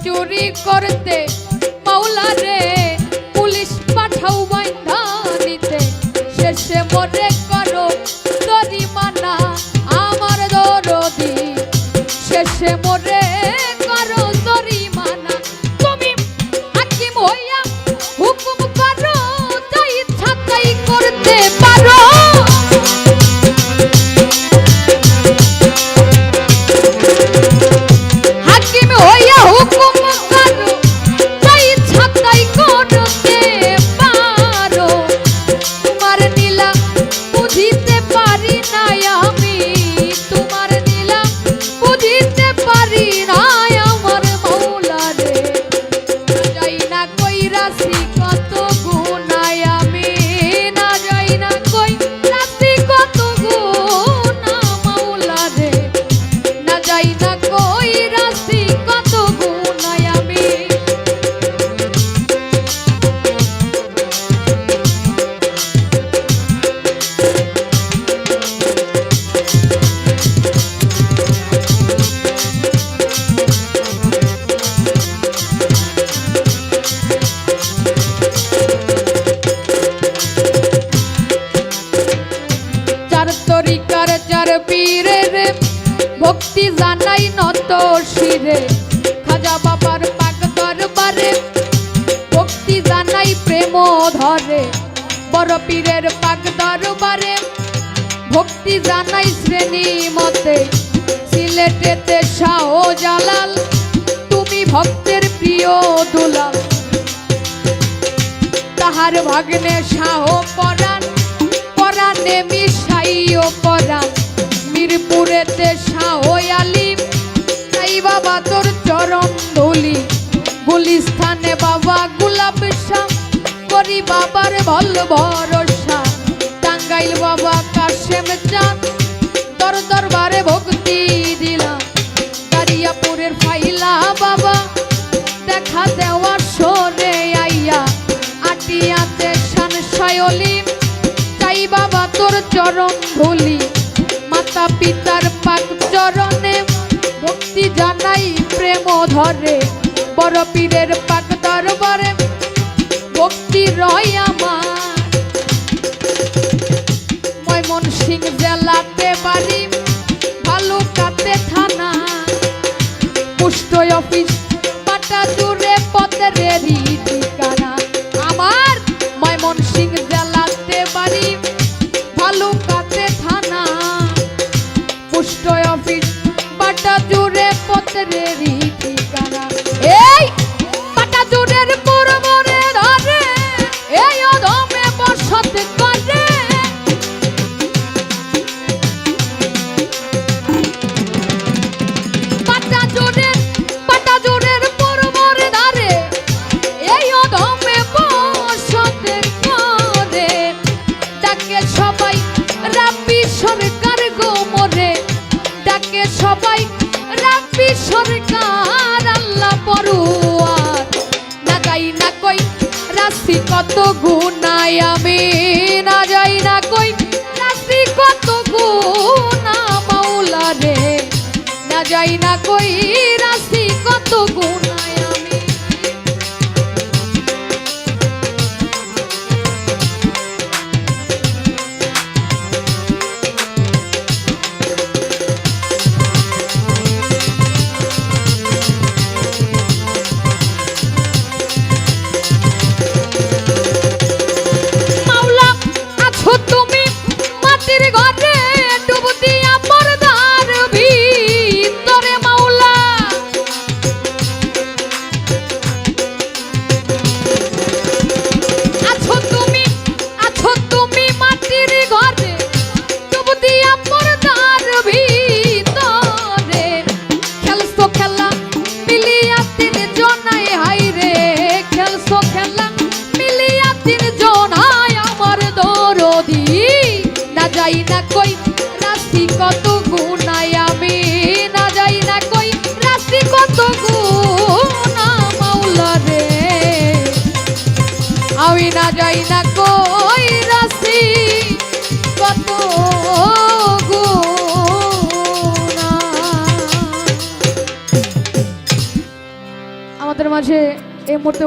চুরি করতে মাওলা রে পুলিশ পাঠাও বাইন্ধা নিতে শেষে মরে করো জরিমানা আমার দরদি শেষে মরে করো জরিমানা তুমি হাকিম হইয়া হুকুম করো যা ইচ্ছা তাই করতে পারো হাকিম হইয়া হুকুম করো যা ইচ্ছা তাই করতে পারো তোমার নীলা বুঝিতে পারি না আমি তোমার নীলা বুঝিতে পারি না আমার মাওলা রে না যাই না কইরাছি কত গুনাহ আমি না যাই না কইরাছি কত গুনাহ মাওলা রে না যাই না কইরাছি কত গুনাহ আমি চার তরিকার চার পীরের ভক্তি জানাই নত শিরে খাজা বাবার পাক দরবারে ভক্তি জানাই প্রেম ধরে বড় পীরের পাক দরবারে ভক্তি জানাই শ্রেণী মতে সিলেটেতে শাহ জালাল তুমি ভক্তের প্রিয় দুলাল তাহার ভাগ্নে শাহ পরাণ পরাণে মিশাইও পরাণ মিরপুরেতে শাহ আলিম তাই বাবা তোর চরণ ধুলি গুলিস্থানে বাবা গোলাপ শাহ করি বাবার ভল ভরসা টাঙ্গাইল বাবা কাশেম চাঁদ দর দরবারে ভক্তি দিলাম দারিয়াপুরের ফাইলা বাবা দেখা দেওয়ার শোনে আইয়া আটিয়াতে শানশায়লিম তাই বাবা তোর চরণ ধুলি মাতা পিতার পাক চরণে ভক্তি জানাই প্রেম ধরে বড় পীরের পাক দরবারে ভক্তি রয় আমার ময়মনসিংহ জেলাতে বাড়ি ভালুকাতে থানা পোস্ট অফিস পাটা জুড়ে পথের ঠিকানা আমার ময়মনসিংহ জেলাতে বাড়ি ভালুকাতে থানা পোস্ট অফিস পাটা জুড়ে পথের ঠিকানা এই পাটা জুড়ের পুরমরে ধরে এই অধমে বসত করে পাটা জুড়ের পুরমরে ধরে এই অধমে বসত করে ডাকে সবাই রাব্বি সরকার গো মোরে ডাকে সবাই রাব্বি সরকার আল্লাহ পরুয়ার না যাই না কই রাশি কত গুনাহ আমি না যাই না কই রাশি কত গুনাহ মাওলা রে না যাই না কই রাশি কত গুনাহ আমি মাওলা আছো তুমি মাটির ঘরে ডুব দিয়া পর্দার ভিতরে মাওলা আছো তুমি মাটির ঘরে ডুব দিয়া পর্দার ভিতরে খেলছো খেলা মিলিয়া তিন জনাই হাইরে খেলছো খেলা মিলিয়া তিন জনাই আমার দরদি না যাই না কই রাশি কত গুনাহ আমি না যাই না কই রাশি কত গুনাহ মাওলা রে আমি না যাই না কই রাশি কত গুনাহ। আমাদের মাঝে এই মুহূর্তে